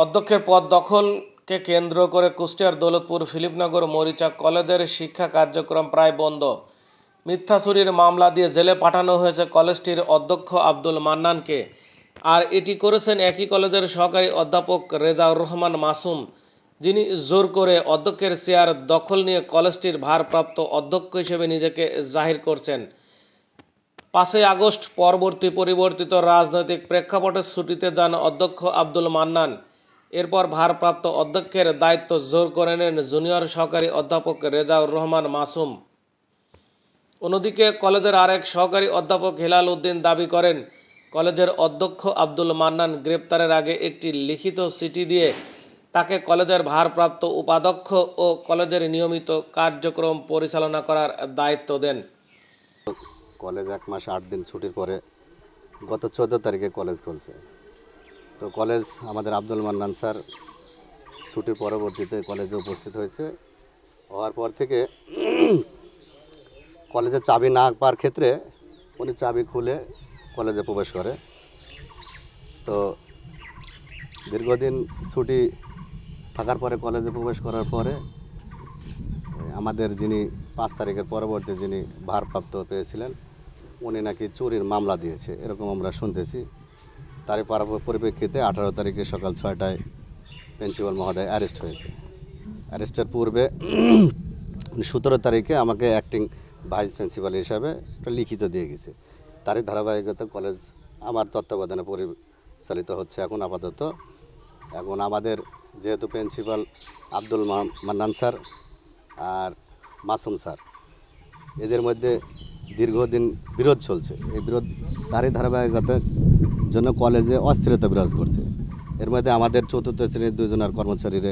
অধ্যক্ষের পদ দখলকে কেন্দ্র করে কুষ্টিয়ার দৌলতপুর ফিলিপনগর মরিচা কলেজের শিক্ষা কার্যক্রম প্রায় বন্ধ। মিথ্যা চুরির মামলা দিয়ে জেলে পাঠানো হয়েছে কলেজটির অধ্যক্ষ আব্দুল মান্নানকে। আর এটি করেছেন একই কলেজের সহকারী অধ্যাপক রেজাউর রহমান মাসুম, যিনি জোর করে অধ্যক্ষের চেয়ার দখল নিয়ে কলেজটির ভারপ্রাপ্ত অধ্যক্ষ হিসেবে নিজেকে জাহির করছেন। 5ই আগস্ট পরিবর্তিত রাজনৈতিক প্রেক্ষাপটে ছুটিতে যান অধ্যক্ষ আব্দুল মান্নান। এরপর ভারপ্রাপ্ত অধ্যক্ষের দায়িত্ব জোর করে নেন জুনিয়র সহকারী অধ্যাপক রেজাউর রহমান মাসুম। অন্যদিকে কলেজের আরেক সহকারী অধ্যাপক হেলাল উদ্দিন দাবি করেন, কলেজের অধ্যক্ষ আব্দুল মান্নান গ্রেপ্তারের আগে একটি লিখিত চিঠি দিয়ে তাকে কলেজের ভারপ্রাপ্ত উপাধ্যক্ষ ও কলেজের নিয়মিত কার্যক্রম পরিচালনা করার দায়িত্ব দেন। কলেজ 1 মাস 8 দিন ছুটির পরে গত 14 তারিখে কলেজ খুলছে। তো কলেজ আমাদের আব্দুল মান্নান স্যার ছুটির পরবর্তীতে কলেজে উপস্থিত হয়েছে। হওয়ার পর থেকে কলেজে চাবি না পাওয়ার ক্ষেত্রে উনি চাবি খুলে কলেজে প্রবেশ করে। তো দীর্ঘদিন ছুটি থাকার পরে কলেজে প্রবেশ করার পরে আমাদের যিনি 5 তারিখের পরবর্তী যিনি ভারপ্রাপ্ত পেয়েছিলেন উনি নাকি চুরির মামলা দিয়েছে, এরকম আমরা শুনতেছি। তারই পরিপ্রেক্ষিতে 18 তারিখে সকাল 6টায় প্রিন্সিপাল মহোদয় অ্যারেস্ট হয়েছে। অ্যারেস্টের পূর্বে 17 তারিখে আমাকে অ্যাক্টিং ভাইস প্রিন্সিপাল হিসাবে একটা লিখিত দিয়ে গেছে। তারই ধারাবাহিকতা কলেজ আমার তত্ত্বাবধানে পরিচালিত হচ্ছে এখন আপাতত। এখন আমাদের যেহেতু প্রিন্সিপাল আব্দুল মান্নান স্যার আর মাসুম স্যার, এদের মধ্যে দীর্ঘদিন বিরোধ চলছে। এই বিরোধ তারই ধারাবাহিকতার জন্য কলেজে অস্থিরতা বিরাজ করছে। এর মধ্যে আমাদের 4র্থ শ্রেণীর 2 জনের কর্মচারীর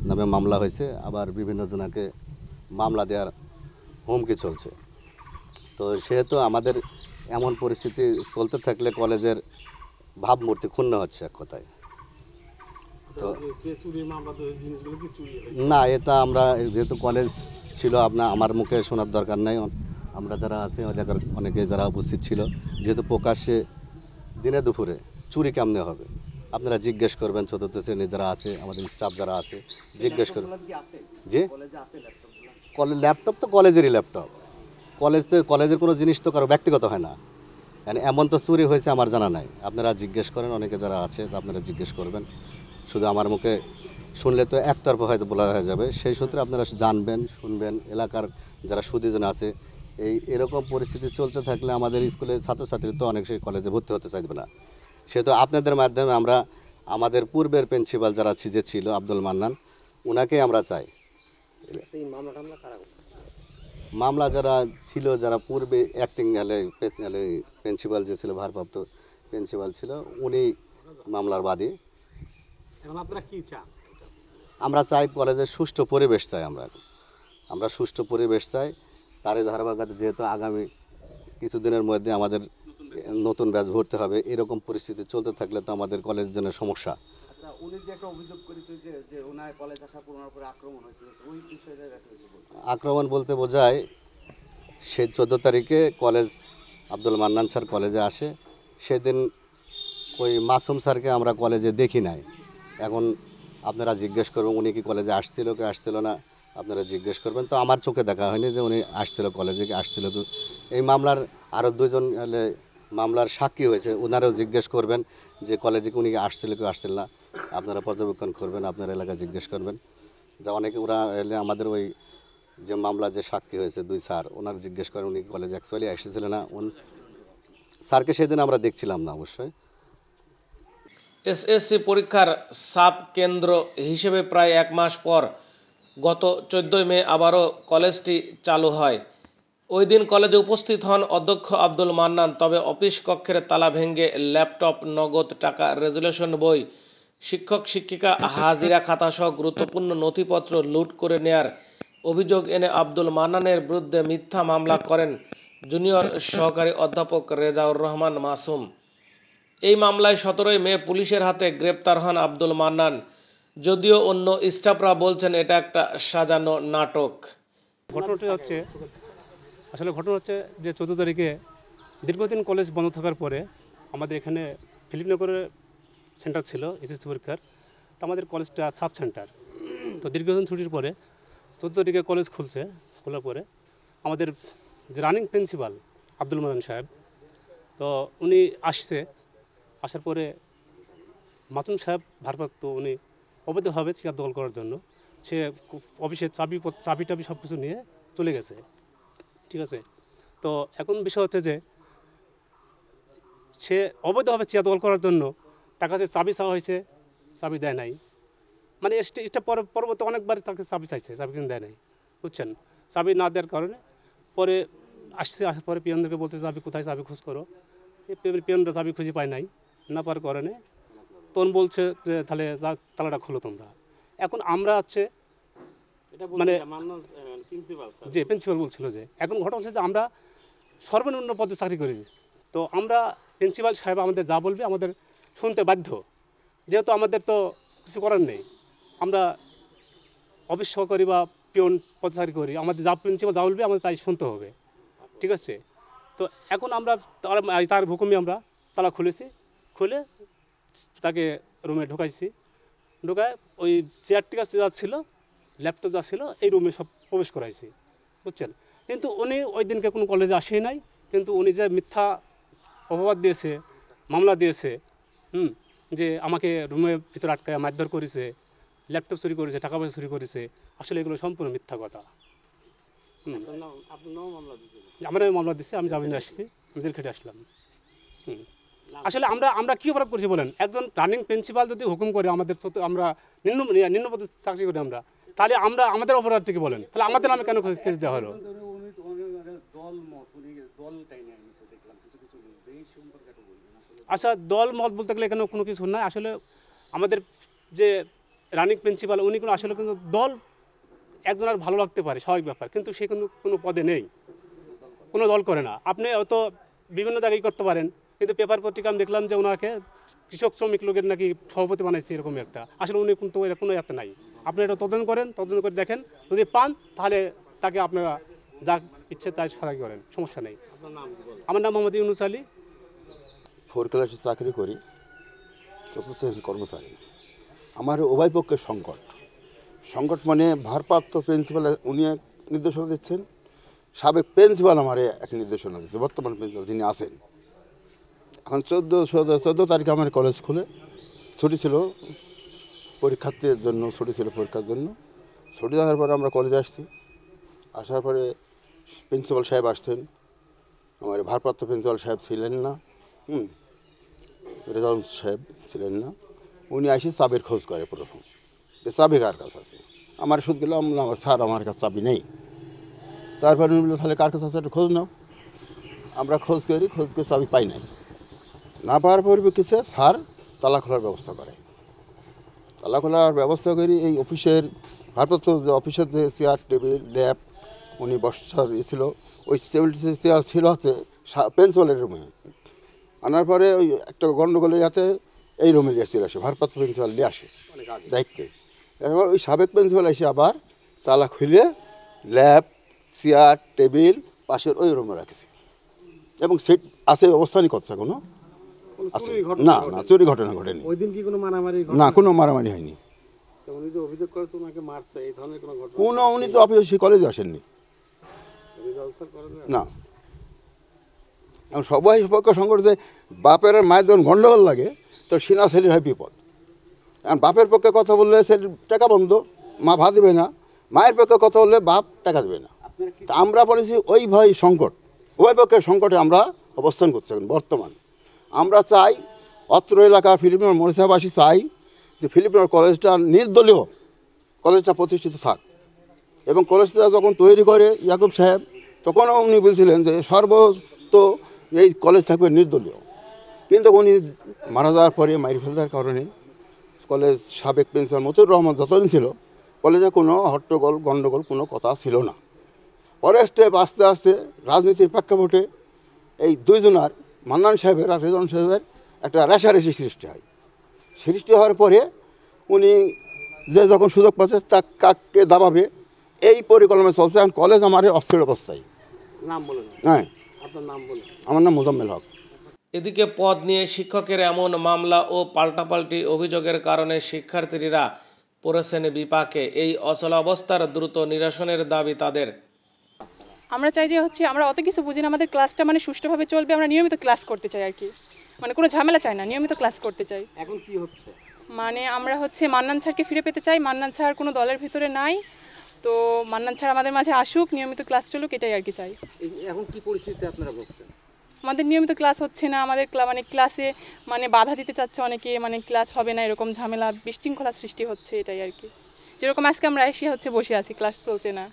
নামে মামলা হয়েছে, আবার বিভিন্ন জনকে মামলা দেওয়ার হুমকি চলছে। তো সেহেতু আমাদের এমন পরিস্থিতি চলতে থাকলে কলেজের ভাবমূর্তি ক্ষুণ্ণ হচ্ছে এক কথায়। তো না, এটা আমরা যেহেতু কলেজ ছিল আমার মুখে শোনার দরকার নাই। আমরা যারা আছে এলাকার অনেকে যারা উপস্থিত ছিল, যেহেতু প্রকাশ্যে দিনে দুপুরে চুরি কেমনে হবে আপনারা জিজ্ঞেস করবেন। 4র্থ শ্রেণীর যারা আছে, আমাদের স্টাফ যারা আছে জিজ্ঞেস করবেন। যে ল্যাপটপ তো কলেজেরই ল্যাপটপ, কলেজের কোনো জিনিস তো কারো ব্যক্তিগত হয় না। এমন তো চুরি হয়েছে আমার জানা নাই। আপনারা জিজ্ঞেস করেন, অনেকে যারা আছে আপনারা জিজ্ঞেস করবেন। শুধু আমার মুখে শুনলে তো একতরফা হয়তো বলা হয়ে যাবে। সেই সূত্রে আপনারা জানবেন, শুনবেন। এলাকার যারা সুদীজন আছে, এরকম পরিস্থিতি চলতে থাকলে আমাদের স্কুলের ছাত্রছাত্রী তো অনেক সেই কলেজে ভর্তি হতে চাইবে না। সেহেতু আপনাদের মাধ্যমে আমরা আমাদের পূর্বের প্রিন্সিপাল যারা ছিল আব্দুল মান্নান, ওনাকেই আমরা চাই। মামলা যারা ছিল, যারা পূর্বে অ্যাক্টিং প্রিন্সিপাল যে ছিল, ভারপ্রাপ্ত প্রিন্সিপাল ছিল, উনি মামলার বাদী। আমরা চাই কলেজের সুষ্ঠু পরিবেশ চাই। আমরা সুষ্ঠু পরিবেশ চাই। তারই ধারাবাহিকতা যেহেতু আগামী কিছুদিনের মধ্যে আমাদের নতুন ব্যাচ ভর্তি হবে, এরকম পরিস্থিতি চলতে থাকলে তো আমাদের কলেজের জন্য সমস্যা। আক্রমণ বলতে বোঝায় সে 14 তারিখে কলেজ আব্দুল মান্নান স্যার কলেজে আসে। সেদিন ওই মাসুম স্যারকে আমরা কলেজে দেখি নাই। এখন আপনারা জিজ্ঞেস করবেন উনি কি কলেজে আসছিল কি আসছিল না, আপনারা জিজ্ঞেস করবেন। তো আমার চোখে দেখা হয়নি যে উনি আসছিল, কলেজে কি আসছিল। তো এই মামলার আরও 2 জন মামলার সাক্ষী হয়েছে, ওনারাও জিজ্ঞেস করবেন যে কলেজে কি উনি আসছিল কি আসছিল না। আপনারা পর্যবেক্ষণ করবেন, আপনার এলাকায় জিজ্ঞেস করবেন। যা অনেকে ওরা এলে আমাদের ওই যে মামলা যে সাক্ষী হয়েছে 2 স্যার, ওনারা জিজ্ঞেস করেন উনি কলেজে অ্যাকচুয়ালি এসেছিল না। স্যারকে সেদিন আমরা দেখছিলাম না অবশ্যই। এসএসসি পরীক্ষার সাব কেন্দ্র হিসেবে প্রায় 1 মাস পর গত 14 মে আবারও কলেজটি চালু হয়। ওই দিন কলেজে উপস্থিত হন অধ্যক্ষ আব্দুল মান্নান। তবে অফিস কক্ষের তালা ভেঙে ল্যাপটপ, নগদ টাকা, রেজুলেশন বই, শিক্ষক শিক্ষিকা হাজিরা খাতাসহ গুরুত্বপূর্ণ নথিপত্র লুট করে নেয়ার অভিযোগ এনে আব্দুল মান্নানের বিরুদ্ধে মিথ্যা মামলা করেন জুনিয়র সহকারী অধ্যাপক রেজাউর রহমান মাসুম। এই মামলায় 17 মে পুলিশের হাতে গ্রেপ্তার হন আব্দুল মান্নান। যদিও অন্য স্টাফরা বলছেন এটা একটা সাজানো নাটক। ঘটনা হচ্ছে যে 14 তারিখে দীর্ঘদিন কলেজ বন্ধ থাকার পরে আমাদের এখানে ফিলিপনগরের সেন্টার ছিল এসএসসি পরীক্ষার। তো আমাদের কলেজটা সাব সেন্টার। তো দীর্ঘদিন ছুটির পরে 14 তারিখে কলেজ খুলছে। খোলার পরে আমাদের যে রানিং প্রিন্সিপাল আব্দুল মান্নান সাহেব, তো উনি আসছে। আসার পরে মাসুম সাহেব ভারপ্রাপ্ত, উনি অবৈধভাবে চেয়ার দখল করার জন্য সে অফিসের চাবি টাবি সব কিছু নিয়ে চলে গেছে, ঠিক আছে। তো এখন বিষয় হচ্ছে যে সে অবৈধভাবে চেয়ার দখল করার জন্য তার কাছে চাবি চাওয়া হয়েছে, চাবি দেয় নাই। মানে এটা পরবর্তী অনেকবার তাকে চাবি চাইছে, চাবি কিন্তু দেয় নাই, বুঝছেন। চাবি না দেওয়ার কারণে পরে আসার পরে পিয়নদেরকে বলতে চাবি কোথায়, চাবি খোঁজ করো। এই পিয়নরা চাবি খুঁজে পায় নাই, না পাওয়ার কারণে তখন বলছে যে তাহলে তালাটা খোলো তোমরা। এখন আমরা হচ্ছে মানে যে প্রিন্সিপাল বলছিল যে এখন ঘটনা হচ্ছে যে আমরা সর্বনিম্ন পদে চাকরি করি। তো আমরা প্রিন্সিপাল সাহেব আমাদের যা বলবে আমাদের শুনতে বাধ্য, যেহেতু আমাদের তো কিছু করার নেই। আমরা অফিস সহকারী বা পিয়ন পদে চাকরি করি, আমাদের যা প্রিন্সিপাল যা বলবে আমাদের তাই শুনতে হবে, ঠিক আছে। তো এখন আমরা তার হুকুমে আমরা তালা খুলেছি, খুলে তাকে রুমে ঢোকাইছি। ঢোকায় ওই চেয়ারটি যা ছিল, ল্যাপটপ যা ছিল, এই রুমে সব প্রবেশ করাইছি, বুঝছেন। কিন্তু উনি ওই দিনকে কোনো কলেজে আসেই নাই। কিন্তু উনি যে মিথ্যা অপবাদ দিয়েছে, মামলা দিয়েছে, যে আমাকে রুমের ভিতরে আটকায় মারধর করেছে, ল্যাপটপ চুরি করেছে, টাকা পয়সা চুরি করেছে, আসলে এগুলো সম্পূর্ণ মিথ্যা কথা। আমরা মামলা দিচ্ছি, আমি জামিনে আসছি, আমি জেল খেটে আসলাম। আসলে আমরা কী অপরাধ করছি বলেন? একজন রানিং প্রিন্সিপাল যদি হুকুম করে আমাদের, তো আমরা নিম্ন পদে চাকরি করি আমরা, তাহলে আমরা আমাদের অপরাধটিকে বলেন, তাহলে আমাদের নামে কেন কেস দেওয়া হলো? আচ্ছা, দল মত বলতে গেলে এখানে কোনো কিছু নাই। আসলে আমাদের যে রানিং প্রিন্সিপাল উনি আসলে কিন্তু দল একজনের ভালো লাগতে পারে, স্বাভাবিক ব্যাপার, কিন্তু সে কিন্তু কোনো পদে নেই, কোনো দল করে না। আপনি হয়তো বিভিন্ন জায়গায় করতে পারেন, কিন্তু পেপার পত্রিকা আমি দেখলাম যে ওনাকে কৃষক শ্রমিক লোকের নাকি সভাপতি বানাইছে, এরকম একটা। আসলে উনি কিন্তু কোনো এত নাই। আপনি এটা তদন্ত করেন, তদন্ত করে দেখেন, যদি পান তাহলে তাকে আপনারা যা ইচ্ছে তাই সাহায্য করেন, সমস্যা নেই। আমার নাম মোহাম্মদ ইউনুস আলী। 4 ক্লাসে চাকরি করি, 4th শ্রেণীর কর্মচারী। আমার উভয় পক্ষের সংকট মানে ভারপ্রাপ্ত প্রিন্সিপাল উনি এক নির্দেশনা দিচ্ছেন, সাবেক প্রিন্সিপাল আমার এক নির্দেশনা দিচ্ছে, বর্তমান প্রিন্সিপাল যিনি আছেন। এখন 14 তারিখে আমার কলেজ খুলে, ছুটি ছিল পরীক্ষার্থীদের জন্য, ছুটি ছিল পরীক্ষার জন্য। ছুটি দেওয়ার পরে আমরা কলেজে আসছি। আসার পরে প্রিন্সিপাল সাহেব আসছেন, আমার ভারপ্রাপ্ত প্রিন্সিপাল সাহেব ছিলেন না, রেজাউল সাহেব ছিলেন না। উনি এসে চাবির খোঁজ করে প্রথম, যে চাবি কার কাছে আছে। আমার শুধু গেলাম, আমার স্যার আমার কাছে চাবি নেই। তারপরে উনি বললো তাহলে কার কাছে আছে একটা খোঁজ নাও। আমরা খোঁজ করি, খোঁজ করে চাবি পাই নাই। না পাওয়ার পরিপ্রেক্ষিতে স্যার তালা খোলার ব্যবস্থা করে। তালা খোলার ব্যবস্থা করি এই অফিসের ভারপ্রাপ্ত যে অফিসের যে চেয়ার টেবিল ল্যাব উনি বসার ছিল, ওই চেয়ার ছিল হচ্ছে প্রিন্সিপালের রুমে। আনার পরে ওই একটা গণ্ডগোলের হাতে এই রুমে নিয়ে চলে আসে, ভারপ্রাপ্ত প্রিন্সিপাল নিয়ে আসে দায়িত্বে। এবার ওই সাবেক প্রিন্সিপাল এসে আবার তালা খুলে ল্যাব চেয়ার টেবিল পাশের ওই রুমে রাখছে, এবং সেট আছে, অবস্থানই করছে কোনো না, চুরি ঘটনা ঘটেনি। ওই দিন কি কোনো মারামারি? না, কোনো মারামারি হয়নি। উনি যে অভিযোগ করেছে ওনাকে মারছে, এই ধরনের কোনো ঘটনা? কোনো, উনি তো অফিসে কলেজে আসেননি না। এখন সবাই পক্ষ সংকট যে বাপের মায়ের যখন গণ্ডগোল লাগে তো সিনা ছেলের হয় বিপদ। এখন বাপের পক্ষে কথা বললে ছেলের টাকা বন্ধ, মা ভাত দেবে না। মায়ের পক্ষে কথা বললে বাপ টাকা দেবে না। তা আমরা বলেছি ওই ভয় সংকট, উভয় পক্ষের সংকটে আমরা অবস্থান করছি এখন বর্তমান। আমরা চাই অত্র এলাকার ফিলিপিনোর মরিচাবাসী চাই যে ফিলিপিনোর কলেজটা নির্দলীয় কলেজটা প্রতিষ্ঠিত থাক। এবং কলেজটা যখন তৈরি করে ইয়াকুব সাহেব, তখনও উনি বলছিলেন যে সর্বত এই কলেজ থাকবে নির্দলীয়। কিন্তু উনি মারা যাওয়ার পরে মারি ফেলার কারণে কলেজ সাবেক প্রিন্সিপাল মতিউর রহমান যতদিন ছিল কলেজে কোনো হট্টগোল গণ্ডগোল কোনো কথা ছিল না। পরে স্টেপ আস্তে আস্তে রাজনীতির প্রেক্ষাপটে এই দুইজনার মান্নান সাহেবের আর রেজাউল সাহেবের একটা রেষারেষি সৃষ্টি হয়। সৃষ্টি হওয়ার পরে উনি যে যখন সুযোগ পাচ্ছে তা কাককে দাবাবে এই পরিকল্পনা চলছে। এখন কলেজ আমার অস্থির অবস্থায়। নাম বলুন। হ্যাঁ, আপনার নাম বলুন। আমার নাম মোজাম্মেল হক। এদিকে পদ নিয়ে শিক্ষকের এমন মামলা ও পাল্টাপাল্টি অভিযোগের কারণে শিক্ষার্থীরা পড়েছেন বিপাকে। এই অচলাবস্থার দ্রুত নিরসনের দাবি তাদের। আমরা চাই যে আমরা অত কিছু বুঝি না, আমাদের ক্লাসটা সুষ্ঠুভাবে চলবে, আমরা নিয়মিত ক্লাস করতে চাই আর কি, কোনো ঝামেলা চাই না, নিয়মিত ক্লাস করতে চাই। এখন কি হচ্ছে? আমরা মান্নান স্যারকে ফিরে পেতে চাই। মান্নান স্যার কোনো দলের ভিতরে নাই, তো মান্নান স্যার আমাদের মাঝে আসুক, নিয়মিত ক্লাস চলুক, এটাই আর কি চাই। এখন কি পরিস্থিতিতে আপনারা ভুগছেন? আমাদের নিয়মিত ক্লাস হচ্ছে না, আমাদের ক্লাসে বাধা দিতে চাচ্ছে অনেকে, ক্লাস হবে না, এরকম ঝামেলা বিশৃঙ্খলা সৃষ্টি হচ্ছে, এটাই আর কি। যেরকম আজকে আমরা এসে বসে আছি, ক্লাস চলছে না।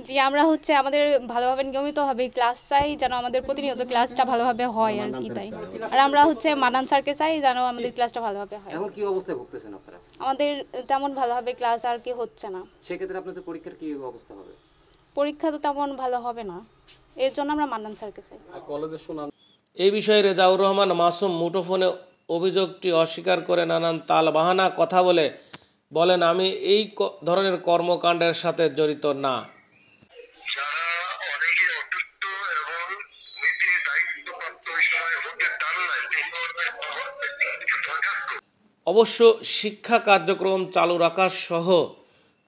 জি, আমরা আমাদের ভালোভাবে নিয়মিতভাবে ক্লাস চাই, যেন আমাদের প্রতিনিয়ত ক্লাসটা ভালোভাবে হয় আর কি, তাই। আর আমরা মান্নান স্যারকে চাই যেন আমাদের ক্লাসটা ভালোভাবে হয়। এখন কি অবস্থায় ভুগতেছেন আপনারা? আমাদের তেমন ভালোভাবে ক্লাস আর কি হচ্ছে না। সেক্ষেত্রে আপনাদের পরীক্ষার কি অবস্থা হবে? পরীক্ষা তো তেমন ভালো হবে না, এর জন্য আমরা মান্নান স্যারকে চাই। এই বিষয়ে রেজাউর রহমান মাসুম মুঠোফোনে অভিযোগটি অস্বীকার করে নানান তালবাহানা কথা বলেন, আমি এই ধরনের কর্মকাণ্ডের সাথে জড়িত না। যারা অনেকে অসুস্থ এবং নীতি দায়িত্বপ্রাপ্ত ওই সময় হতে চান না, এই ধরনের খবর যথেষ্ট। অবশ্য শিক্ষা কার্যক্রম চালু রাখা সহ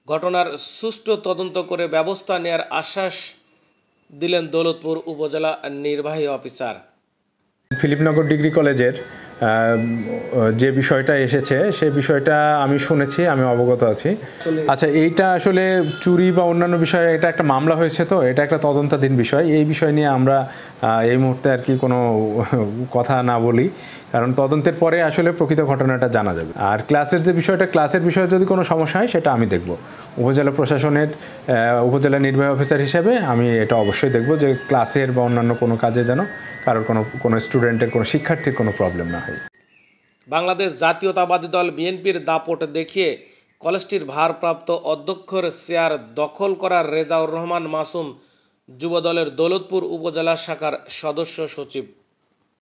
ঘটনার সুষ্ঠু তদন্ত করে ব্যবস্থা নেওয়ার আশ্বাস দিলেন দৌলতপুর উপজেলা নির্বাহী অফিসার। ফিলিপনগর ডিগ্রি কলেজের যে বিষয়টা এসেছে সেই বিষয়টা আমি শুনেছি, আমি অবগত আছি। আচ্ছা, এইটা আসলে চুরি বা অন্যান্য বিষয়ে এটা একটা মামলা হয়েছে, তো এটা একটা তদন্তাধীন বিষয়। এই বিষয় নিয়ে আমরা এই মুহূর্তে আর কি কোনো কথা না বলি, কারণ তদন্তের পরে আসলে প্রকৃত ঘটনাটা জানা যাবে। আর ক্লাসের যে বিষয়টা, ক্লাসের বিষয়ে যদি কোনো সমস্যা হয় সেটা আমি দেখব। উপজেলা প্রশাসনের উপজেলা নির্বাহী অফিসার হিসেবে আমি এটা অবশ্যই দেখব যে ক্লাসের বা অন্যান্য কোনো কাজে যেন কারোর কোনো স্টুডেন্টের, কোনো শিক্ষার্থীর কোনো প্রবলেম না হয়। বাংলাদেশ জাতীয়তাবাদী দল বিএনপির দাপট দেখিয়ে কলেজটির ভারপ্রাপ্ত অধ্যক্ষের চেয়ার দখল করার রেজাউর রহমান মাসুম যুবদলের দৌলতপুর উপজেলা শাখার সদস্য সচিব।